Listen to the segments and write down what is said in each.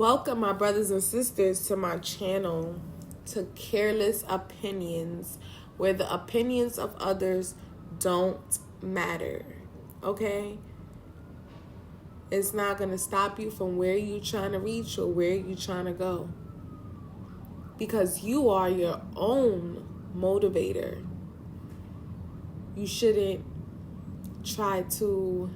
Welcome, my brothers and sisters, to my channel, to Careless Opinions, where the opinions of others don't matter, okay? It's not going to stop you from where you're trying to reach or where you're trying to go, because you are your own motivator. You shouldn't try to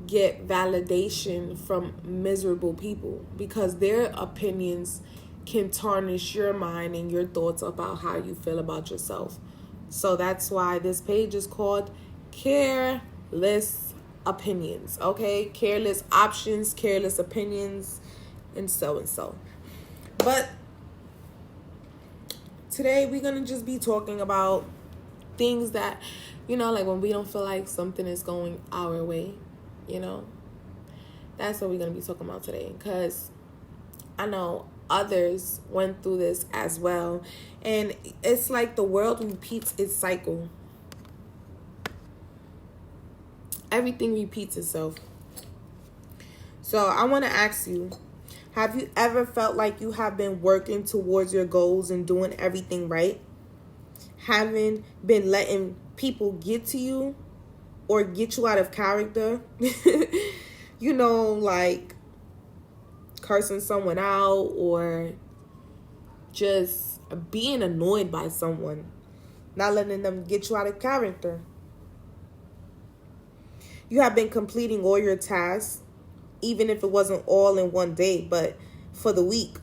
get validation from miserable people, because their opinions can tarnish your mind and your thoughts about how you feel about yourself. So that's why this page is called Careless Opinions, okay? Careless options, careless opinions, and so. But today we're going to just be talking about things that, like when we don't feel like something is going our way. That's what we're going to be talking about today, because I know others went through this as well, and it's like the world repeats its cycle. Everything repeats itself. So I want to ask you, have you ever felt like you have been working towards your goals and doing everything right? Haven't been letting people get to you or get you out of character? Like cursing someone out or just being annoyed by someone, not letting them get you out of character. You have been completing all your tasks, even if it wasn't all in one day, but for the week.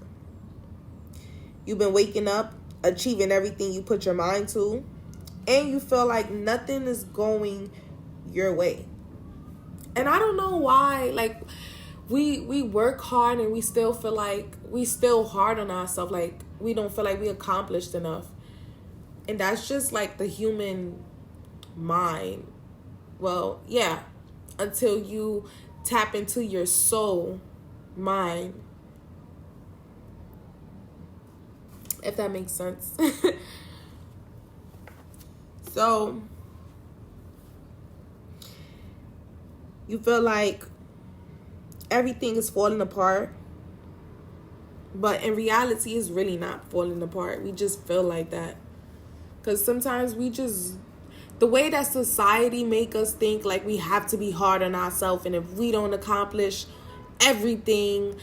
You've been waking up, achieving everything you put your mind to, and you feel like nothing is going your way. And I don't know why, like, we work hard and we still feel like we still hard on ourselves, like we don't feel like we accomplished enough. And that's just like the human mind. Well, yeah, until you tap into your soul mind, if that makes sense. So you feel like everything is falling apart, but in reality, it's really not falling apart. We just feel like that because sometimes the way that society make us think, like we have to be hard on ourselves, and if we don't accomplish everything,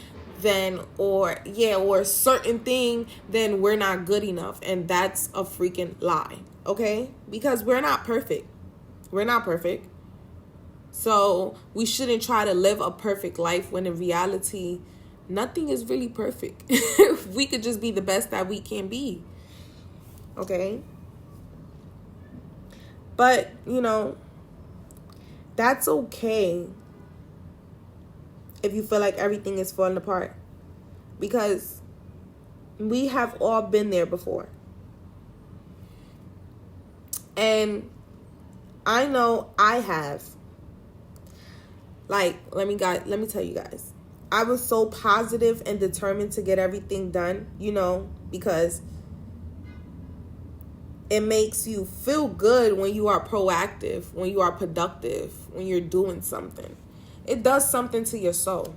then or a certain thing, then we're not good enough. And that's a freaking lie, okay? Because we're not perfect. So we shouldn't try to live a perfect life when in reality, nothing is really perfect. We could just be the best that we can be. Okay? But, that's okay if you feel like everything is falling apart, because we have all been there before. And I know I have. Like, let me tell you guys, I was so positive and determined to get everything done, because it makes you feel good when you are proactive, when you are productive, when you're doing something. It does something to your soul,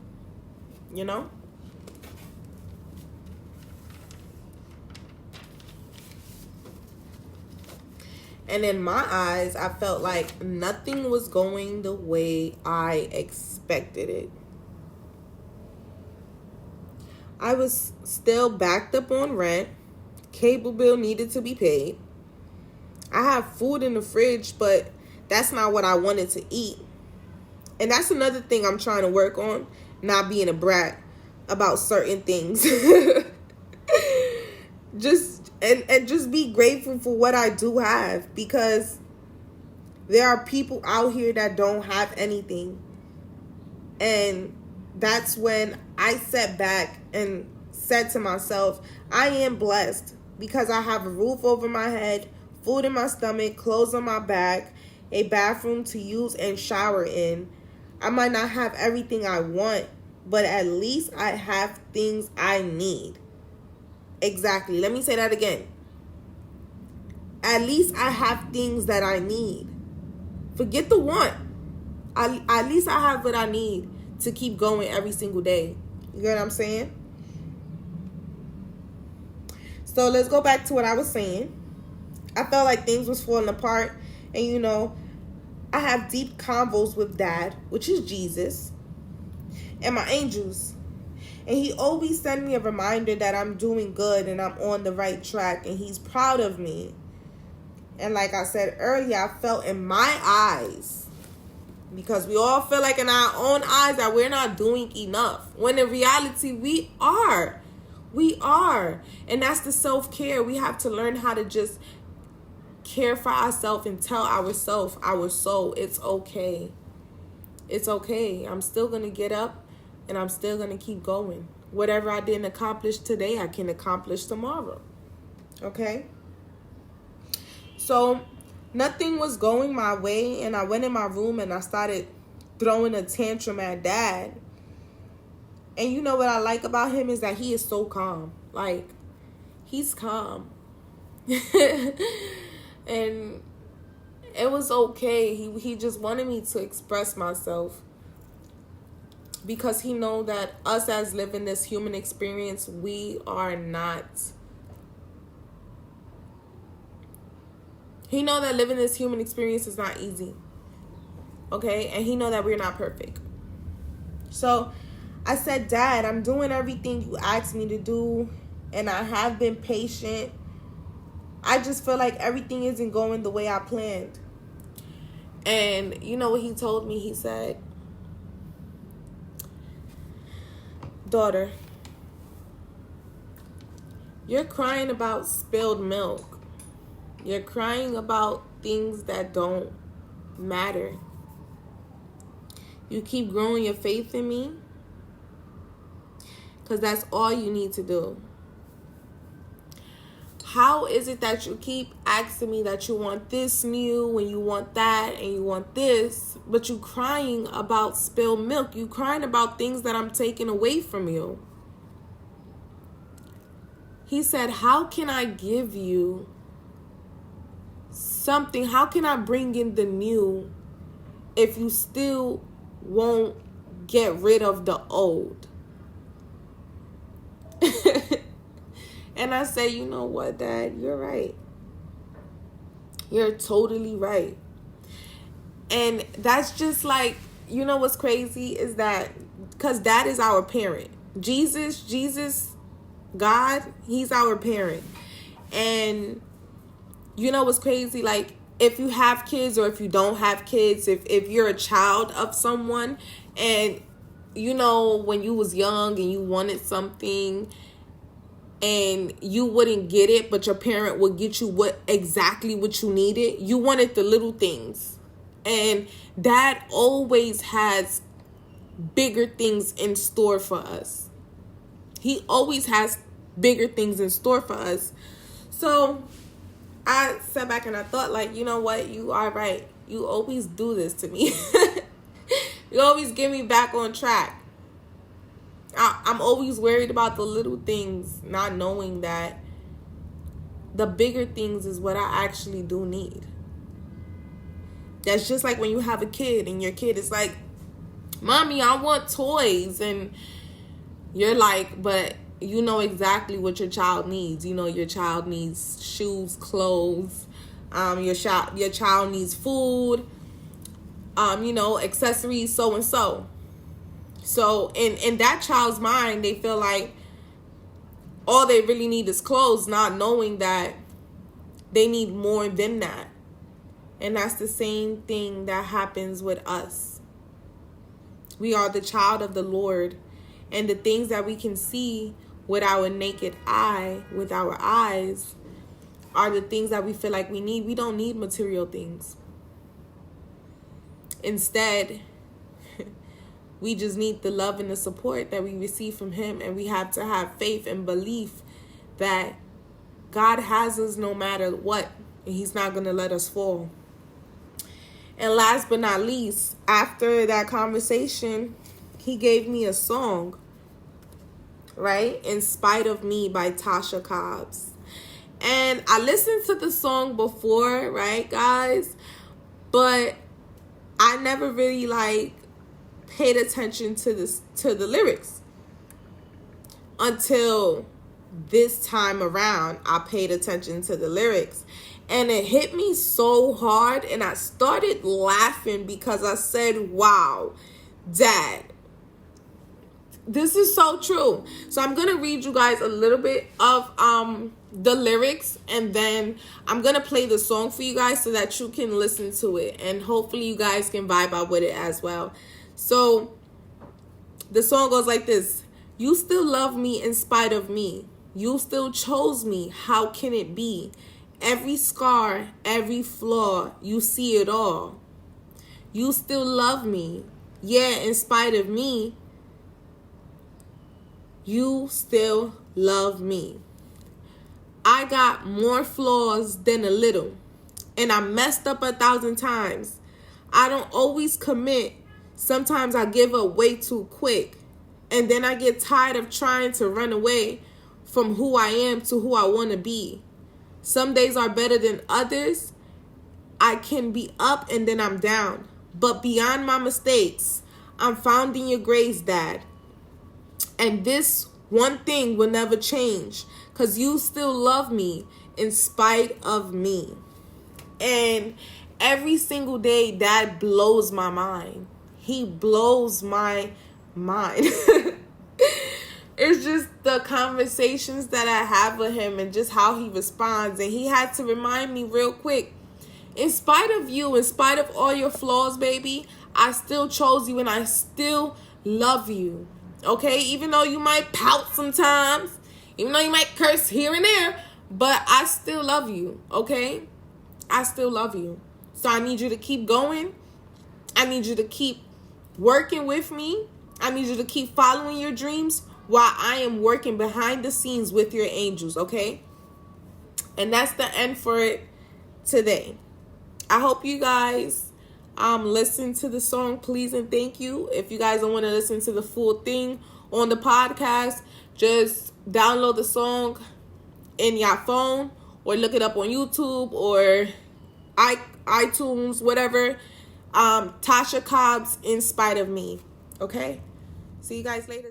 And in my eyes, I felt like nothing was going the way I expected it. I was still backed up on rent. Cable bill needed to be paid. I have food in the fridge, but that's not what I wanted to eat. And that's another thing I'm trying to work on, not being a brat about certain things. Just be grateful for what I do have, because there are people out here that don't have anything. And that's when I sat back and said to myself, I am blessed because I have a roof over my head, food in my stomach, clothes on my back, a bathroom to use and shower in. I might not have everything I want, but at least I have things I need. Exactly. Let me say that again. At least I have things that I need. Forget the want. At least I have what I need to keep going every single day. You get what I'm saying? So let's go back to what I was saying. I felt like things was falling apart. And, you know, I have deep convos with Dad, which is Jesus, and my angels. And he always sends me a reminder that I'm doing good and I'm on the right track. And he's proud of me. And like I said earlier, I felt in my eyes, because we all feel like in our own eyes that we're not doing enough. When in reality, we are. We are. And that's the self-care. We have to learn how to just care for ourselves and tell ourselves, our soul, it's okay. It's okay. I'm still going to get up and I'm still going to keep going. Whatever I didn't accomplish today, I can accomplish tomorrow. Okay? So nothing was going my way, and I went in my room and I started throwing a tantrum at Dad. And you know what I like about him is that he is so calm. Like, he's calm. And it was okay. He just wanted me to express myself, because he know that us as living this human experience, we are not. He know that living this human experience is not easy. Okay? And he know that we're not perfect. So I said, Dad, I'm doing everything you asked me to do, and I have been patient. I just feel like everything isn't going the way I planned. And you know what he told me? He said, daughter, you're crying about spilled milk. You're crying about things that don't matter. You keep growing your faith in me, because that's all you need to do. How is it that you keep asking me that you want this new when you want that and you want this, but you crying about spilled milk? You crying about things that I'm taking away from you. He said, how can I give you something? How can I bring in the new if you still won't get rid of the old? And I say, you know what, Dad? You're right. You're totally right. And that's just like, you know what's crazy is that, because Dad is our parent. Jesus, God, he's our parent. And you know what's crazy? Like, if you have kids or if you don't have kids, if you're a child of someone, and you know when you was young and you wanted something and you wouldn't get it, but your parent would get you exactly what you needed. You wanted the little things. And Dad always has bigger things in store for us. He always has bigger things in store for us. So I sat back and I thought, like, you know what? You are right. You always do this to me. You always get me back on track. I'm always worried about the little things, not knowing that the bigger things is what I actually do need. That's just like when you have a kid and your kid is like, Mommy, I want toys. And you're like, but you know exactly what your child needs. You know your child needs shoes, clothes. Your child needs food. You know, accessories, so and so. So in that child's mind, they feel like all they really need is clothes, not knowing that they need more than that. And that's the same thing that happens with us. We are the child of the Lord. And the things that we can see with our naked eye, with our eyes, are the things that we feel like we need. We don't need material things. Instead, we just need the love and the support that we receive from Him. And we have to have faith and belief that God has us no matter what. And He's not going to let us fall. And last but not least, after that conversation, He gave me a song, right? In Spite of Me by Tasha Cobbs. And I listened to the song before, right, guys? But I never really, paid attention to the lyrics. Until this time around, I paid attention to the lyrics. And it hit me so hard, and I started laughing because I said, wow, Dad, this is so true. So I'm going to read you guys a little bit of the lyrics, and then I'm going to play the song for you guys so that you can listen to it, and hopefully you guys can vibe out with it as well. So the song goes like this. You still love me in spite of me. You still chose me. How can it be? Every scar, every flaw, you see it all. You still love me. Yeah, in spite of me, you still love me. I got more flaws than a little, and I messed up 1,000 times. I don't always commit. Sometimes I give up way too quick, and then I get tired of trying to run away from who I am to who I want to be. Some days are better than others. I can be up and then I'm down. But beyond my mistakes, I'm found in your grace, Dad. And this one thing will never change, because you still love me in spite of me. And every single day, Dad blows my mind. He blows my mind. It's just the conversations that I have with him and just how he responds. And he had to remind me real quick, in spite of you, in spite of all your flaws, baby, I still chose you and I still love you. Okay? Even though you might pout sometimes, even though you might curse here and there, but I still love you. Okay? I still love you. So I need you to keep going. I need you to keep working with me. I need you to keep following your dreams while I am working behind the scenes with your angels, okay? And that's the end for it today. I hope you guys listen to the song, please and thank you. If you guys don't want to listen to the full thing on the podcast, just download the song in your phone or look it up on YouTube or iTunes, whatever. Tasha Cobb's In Spite of Me, okay? See you guys later.